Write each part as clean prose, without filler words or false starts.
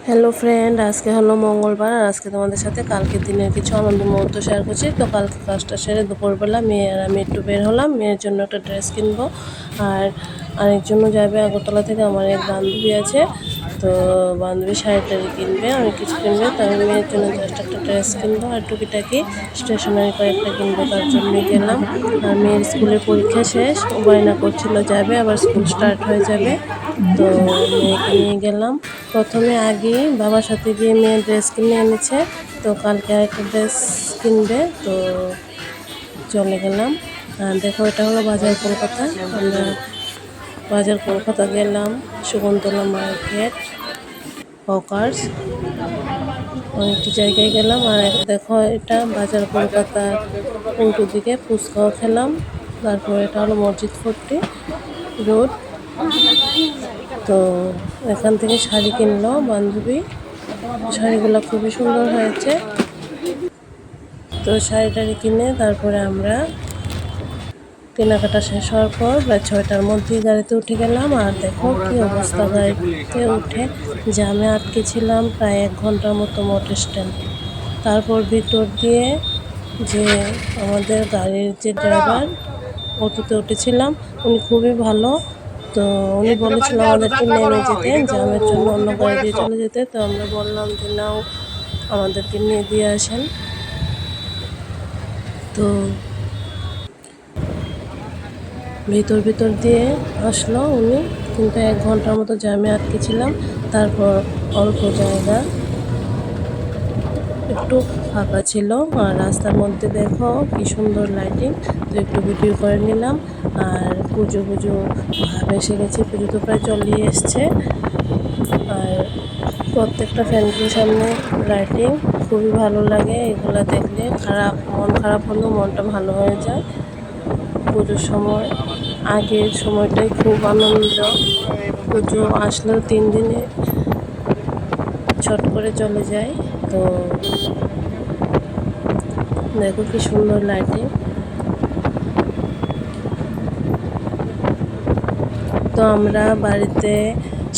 Hello friend, আজকে হলো মঙ্গলবার। আর আজকে তোমাদের সাথে কালকের দিনের কিছু আনন্দ মুহূর্ত শেয়ার করছি। তো কালকে কাজটা সেরে দুপুরবেলা মেয়ে আর আমি একটু বের হলাম। মেয়ের জন্য একটা ড্রেস কিনবো, আর আরেকজনও যাবে আগরতলা থেকে। আমার এক বান্ধবী আছে, তো বান্ধবী শাড়ি কিনবে, আমি কিছু কিনবে। তো আমি মেয়ের জন্য জাস্ট একটা ড্রেস কিনবো আর টুকিটাকি স্টেশনারি কয়েকটা কিনবো, তার জন্যই গেলাম। আর মেয়ের স্কুলের পরীক্ষা শেষ, ও বায়না করছিল যাবে, আবার স্কুল স্টার্ট হয়ে যাবে। তো মেয়েকে নিয়ে গেলাম। প্রথমে আগে বাবার সাথে গিয়ে মেয়ে ড্রেস কিনে এনেছে, তো কালকে আরেকটা ড্রেস কিনবে, তো চলে গেলাম। আর দেখো, এটা হলো বাজার কলকাতা। আমরা বাজার কলকাতা গেলাম, শকুন্তলা মার্কেট, হকার্স, অনেকটি জায়গায় গেলাম। আর দেখো, এটা বাজার কলকাতার উল্টো দিকে ফুচকাও খেলাম। তারপর এটা হলো মসজিদ ফোর্টি রোড। তো এখান থেকে শাড়ি কিনলো বান্ধবী, শাড়িগুলো খুবই সুন্দর হয়েছে। তো শাড়ি কিনে তারপরে আমরা কেনাকাটা শেষ হওয়ার পর প্রায় 6টার মধ্যেই গাড়িতে উঠে গেলাম। আর দেখো কি অবস্থা, গাড়িতে উঠে জ্যামে আটকে ছিলাম প্রায় 1 ঘন্টার মতো মোটর স্ট্যান্ড। তারপর ভিতর দিয়ে যে আমাদের গাড়ির যে ড্রাইভার, অটোতে উঠেছিলাম, উনি খুবই ভালো। তো উনি বলেছিল আমাদেরকে নেমে যেতে, জ্যামের জন্য অন্য গাড়ি দিয়ে চলে যেতে। তো আমরা বললাম যে নাও, আমাদেরকে নিয়ে দিয়ে আসেন। তো ভিতর দিয়ে আসলো উনি, কিন্তু 1 ঘন্টার মতো জ্যামে আটকে ছিলাম। তারপর অল্প জায়গা একটু ফাঁকা ছিল, আর রাস্তার মধ্যে দেখো কি সুন্দর লাইটিং। তো একটু ভিডিও করে নিলাম। আর পুজো ভাব এসে গেছে, পুজো তো প্রায় চলেই এসছে। আর প্রত্যেকটা ফ্যানের সামনে লাইটিং, খুবই ভালো লাগে এগুলো দেখলে। মন খারাপ হলেও মনটা ভালো হয়ে যায়। পুজোর সময় আগের সময়টাই খুব আনন্দ। পুজো আসলেও 3 দিনে ছট করে চলে যায়। তো দেখো কি সুন্দর লাইটিং। তো আমরা বাড়িতে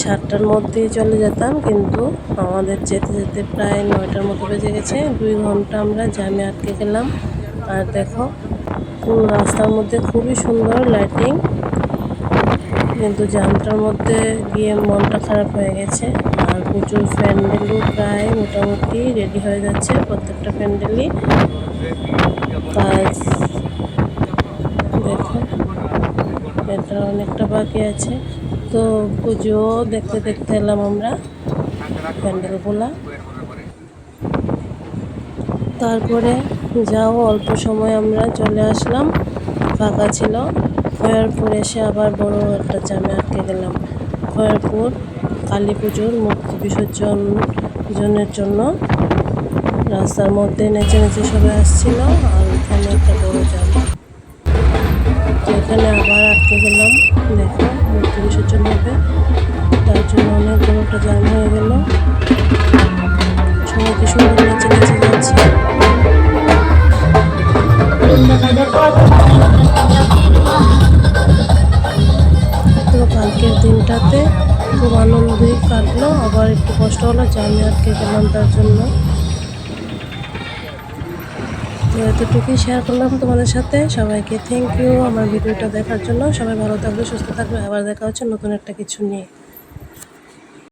7টার মধ্যেই চলে যেতাম, কিন্তু আমাদের যেতে যেতে প্রায় 9টার মতো বেজে গেছে। 2 ঘন্টা আমরা জ্যামে আটকে গেলাম। আর দেখো, পুরো রাস্তার মধ্যে খুবই সুন্দর লাইটিং, কিন্তু জ্যামটার মধ্যে গিয়ে মনটা খারাপ হয়ে গেছে। আর প্রচুর প্যান্ডেলও প্রায় মোটামুটি রেডি হয়ে যাচ্ছে, প্রত্যেকটা প্যান্ডেলই কাজ। দেখো, এটা অনেকটা বাকি আছে। তো পুজো দেখতে এলাম আমরা প্যান্ডেলগুলা। তারপরে যাও অল্প সময় আমরা চলে আসলাম, ফাঁকা ছিল। খয়ারপুর এসে আবার বড় একটা জ্যামে আটকে গেলাম। খয়ারপুর কালী পুজোর মূর্তি বিসর্জনের জন্য রাস্তার মধ্যে নেচে সবাই আসছিল, আর ওখানে একটা বড় জ্যাম। তো এখানে আবার আটকে গেলাম। দেখো, মূর্তি বিসর্জন হবে, তার জন্য অনেক বড় একটা জ্যাম হয়ে গেল। সবাই কি সুন্দর নেচে যাচ্ছে। তো কালকের দিনটাতে খুব আনন্দই কাটলো, আবার একটু কষ্ট হলো, জ্যামে আটকে গেলাম তার জন্য। তো এতটুকুই শেয়ার করলাম তোমাদের সাথে। সবাইকে থ্যাংক ইউ আমার ভিডিওটা দেখার জন্য। সবাই ভালো থাকবে, সুস্থ থাকবে। আবার দেখা হচ্ছে নতুন একটা কিছু নিয়ে।